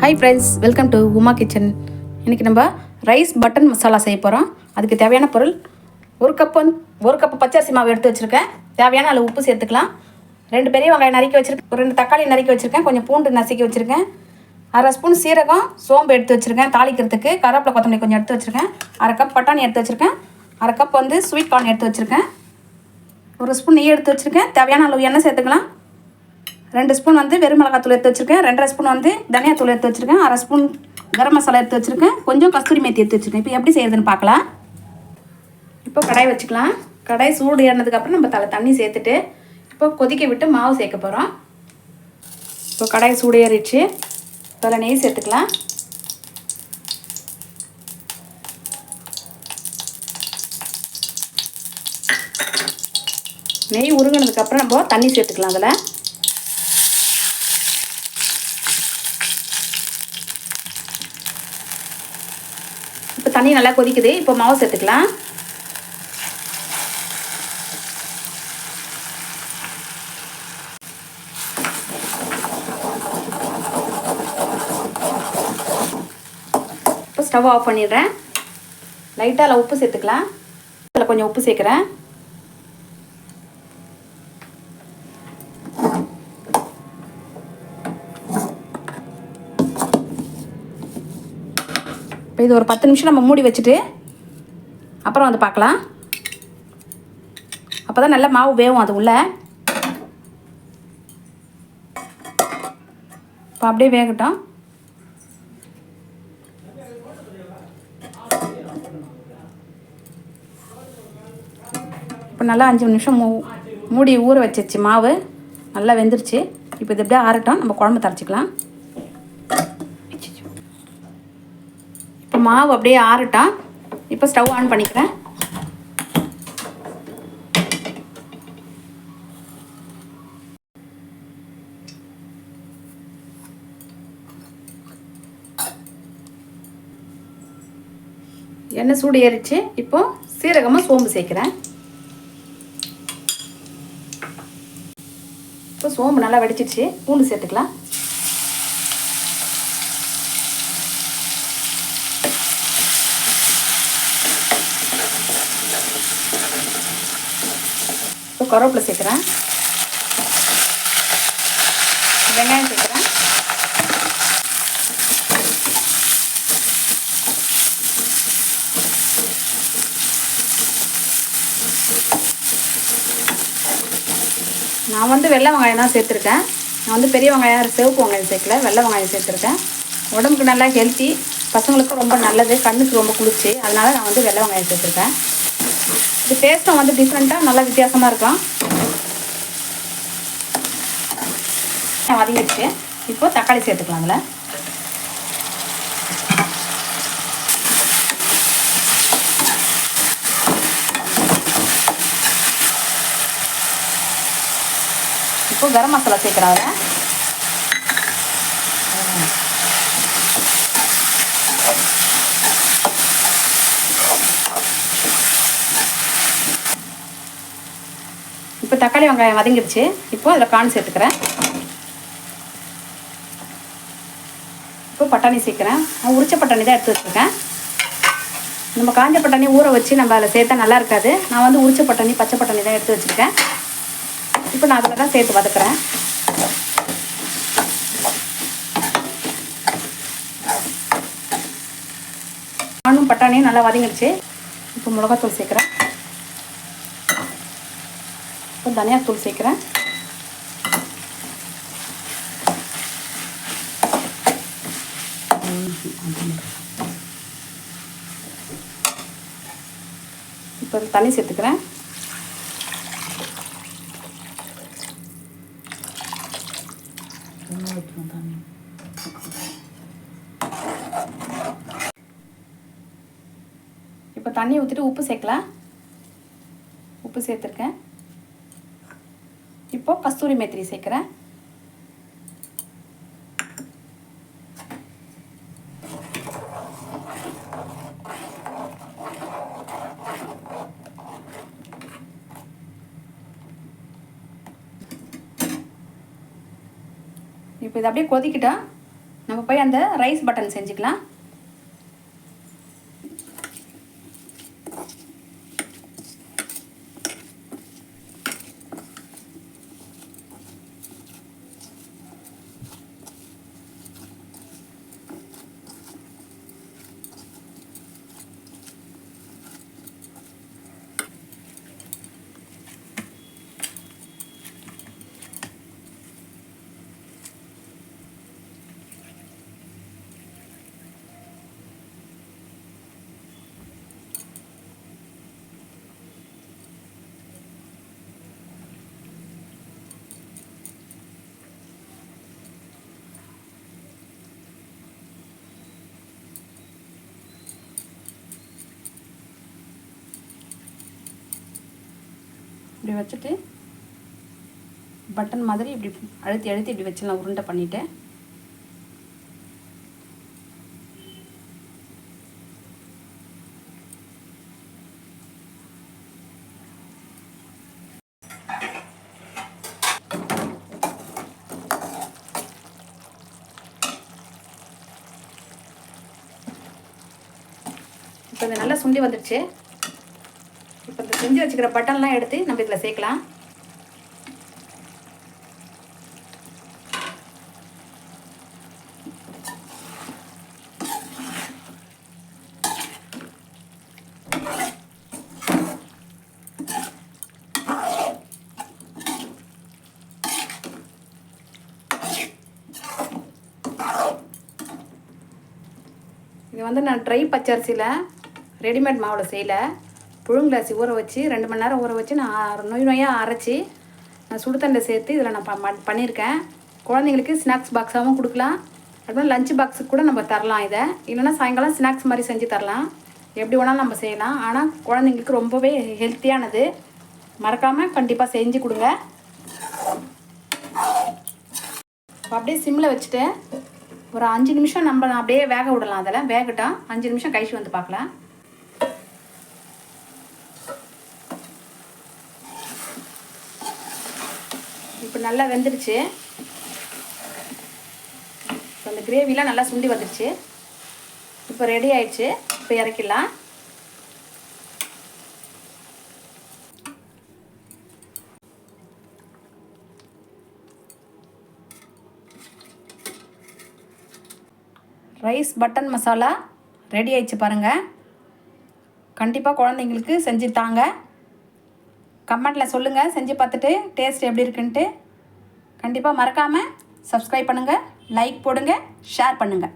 Hi friends, welcome to Uma kitchen. இன்றைக்கி நம்ம rice button masala செய்ய போகிறோம். அதுக்கு தேவையான பொருள் ஒரு கப்பு பச்சரிசி மாவு எடுத்து வச்சுருக்கேன். தேவையான அளவு உப்பு சேர்த்துக்கலாம். 2 பெரிய வெங்காயம் நறுக்கி வச்சுருக்கேன். ஒரு 2 தக்காளி நறுக்கி வச்சுருக்கேன். கொஞ்சம் பூண்டு நசுக்கி வச்சுருக்கேன். 1/2 ஸ்பூன் சீரகம், சோம்பு எடுத்து வச்சுருக்கேன். தாளிக்கிறதுக்கு கருவேப்பிலை கொத்தமல்லி கொஞ்சம் எடுத்து வச்சுருக்கேன். 1/2 கப் பட்டாணி எடுத்து வச்சுருக்கேன். 1/2 கப் ஸ்வீட் கார்ன் எடுத்து வச்சுருக்கேன். 1 ஸ்பூன் நெய் எடுத்து வச்சுருக்கேன். தேவையான அளவு எண்ணெய் சேர்த்துக்கலாம். 2 ஸ்பூன் வெறும் மிளகாத்தூள் எடுத்து வச்சுருக்கேன். 2.5 ஸ்பூன் தனியாத்தூள் எடுத்து வச்சுருக்கேன். 1/2 ஸ்பூன் கரம் மசாலா எடுத்து வச்சுருக்கேன். கொஞ்சம் கஸ்தூரி மேத்தி எடுத்து வச்சுருக்கேன். இப்போ எப்படி செய்யறதுன்னு பார்க்கலாம். இப்போ கடாய் வச்சுக்கலாம். கடாய் சூடு ஏறினதுக்கப்புறம் நம்ம தண்ணி சேர்த்துட்டு இப்போ கொதிக்க விட்டு மாவு சேர்க்க போகிறோம். இப்போ கடாய் சூடு ஏறிடுச்சு. அதில் நெய் சேர்த்துக்கலாம். நெய் உருகினதுக்கப்புறம் நம்ம தண்ணி சேர்த்துக்கலாம். அதில் இப்போ தண்ணி நல்லா கொதிக்குது. இப்போ மாவு சேர்த்துக்கலாம். இப்போ ஸ்டவ் ஆஃப் பண்ணிடுறேன். லைட்டாக அதில் உப்பு சேர்த்துக்கலாம். அதில் கொஞ்சம் உப்பு சேர்க்குறேன். இப்போ இது ஒரு 10 நிமிஷம் நம்ம மூடி வச்சுட்டு அப்புறம் பார்க்கலாம். அப்போ தான் நல்லா மாவு வேகும் அது உள்ள. இப்போ அப்படியே வேகட்டும். இப்போ நல்லா 5 நிமிஷம் மூடி ஊற வச்சிருச்சு. மாவு நல்லா வெந்துருச்சு. இப்போ இது எப்படியே ஆறட்டும். நம்ம குழம்பு தரைச்சிக்கலாம். இப்போ மாவு அப்படியே ஆறட்டும். இப்போ ஸ்டவ் ஆன் பண்ணிக்கிறேன். எண்ணெய் சூடு ஏறிச்சு. இப்போ சீரகமாக சோம்பு சேர்க்குறேன். இப்போ சோம்பு நல்லா வெடிச்சிடுச்சு. பூண்டு சேர்த்துக்கலாம். இப்போ கருவேப்பிலை சேர்க்குறேன். வெங்காயம் சேர்க்குறேன். நான் வெள்ளை வெங்காயம் தான் சேர்த்துருக்கேன். நான் பெரிய வெங்காயம், சிவப்பு வெங்காயம் சேர்க்கல, வெள்ளை வெங்காயம் சேர்த்துருக்கேன். உடம்புக்கு நல்லா ஹெல்த்தி, பசங்களுக்கும் ரொம்ப நல்லது, கண்ணுக்கு ரொம்ப குளிர்ச்சி. அதனால் நான் வெள்ளை வெங்காயம் சேர்த்துருக்கேன். இது டேஸ்ட்டும் டிஃப்ரெண்ட்டாக நல்லா வித்தியாசமாக இருக்கும். வதங்கிடுச்சு. இப்போ தக்காளி சேர்த்துக்கலாம். அதில் இப்போ கரம் மசாலா சேர்க்குறேன். அதில் இப்போ தக்காளி வெங்காயம் வதங்கிடுச்சு. இப்போ அதில் கார்ன் சேர்த்துக்கிறேன். இப்போ பட்டாணி சேர்க்குறேன். நான் உரிச்ச பட்டாணி தான் எடுத்து வச்சுருக்கேன். நம்ம காஞ்ச பட்டாணி ஊற வச்சு நம்ம அதில் சேர்த்தா நல்லா இருக்காது. நான் உரிச்ச பட்டாணி, பச்சை பட்டாணி தான் எடுத்து வச்சுருக்கேன். இப்போ நான் அதில் தான் சேர்த்து வதக்குறேன். நானும் பட்டாணியும் நல்லா வதங்கிடுச்சு. இப்போ மிளகாத்தூள் சேர்க்குறேன். இப்போ தனியாத்தூள் சேர்க்குறேன். இப்போ தண்ணி சேர்த்துக்கிறேன். இப்போ தண்ணி ஊற்றிட்டு உப்பு சேர்க்கலாம். உப்பு சேர்த்துருக்கேன். இப்போ கஸ்தூரி மேத்தி சேர்க்குறேன். இப்போ இது அப்படியே கொதிக்கிட்டா நம்ம போய் அந்த ரைஸ் பட்டன் செஞ்சுக்கலாம். இப்படி வச்சுட்டு பட்டன் மாதிரி இப்படி அழுத்தி அழுத்தி இப்படி வச்சிடலாம். உருண்டை பண்ணிவிட்டு இப்போ இது நல்லா சுண்டி வந்துடுச்சு. இப்போ இந்த செஞ்சு வச்சுக்கிற பட்டன்லாம் எடுத்து நம்ம இதில் சேர்க்கலாம். இது வந்து நான் ட்ரை பச்சரிசியில் ரெடிமேட் மாவில் செய்யலை. புழுங்கலரிசி ஊற வச்சு 2 மணி நேரம் ஊற வச்சு நான் நொய்யாக அரைச்சி நான் சுடுதண்ணில் சேர்த்து இதில் நான் பண்ணியிருக்கேன். குழந்தைங்களுக்கு ஸ்நாக்ஸ் பாக்ஸாகவும் கொடுக்கலாம். அதுமாதிரி லஞ்ச் பாக்ஸுக்கு கூட நம்ம தரலாம். இதை இல்லைன்னா சாயங்காலம் ஸ்நாக்ஸ் மாதிரி செஞ்சு தரலாம். எப்படி வேணாலும் நம்ம செய்யலாம். ஆனால் குழந்தைங்களுக்கு ரொம்பவே ஹெல்த்தியானது. மறக்காமல் கண்டிப்பாக செஞ்சு கொடுங்க. அப்படியே சிம்மில் வச்சுட்டு ஒரு 5 நிமிஷம் நம்ம அப்படியே வேக விடலாம். அதெல்லாம் வேகட்டும். 5 நிமிஷம் கழிச்சு வந்து பார்க்கலாம். இப்போ நல்லா வெந்துடுச்சு. இப்போ அந்த கிரேவிலாம் நல்லா சுண்டி வந்துடுச்சு. இப்போ ரெடி ஆயிடுச்சு. இப்போ இறக்கிடலாம். ரைஸ் பட்டன் மசாலா ரெடி ஆயிடுச்சு பாருங்கள். கண்டிப்பாக குழந்தைங்களுக்கு செஞ்சு தாங்க. கமெண்ட்டில் சொல்லுங்கள் செஞ்சு பார்த்துட்டு டேஸ்ட் எப்படி இருக்குன்ட்டு. கண்டிப்பாக மறக்காமல் சப்ஸ்கிரைப் பண்ணுங்கள், லைக் போடுங்க, ஷேர் பண்ணுங்கள்.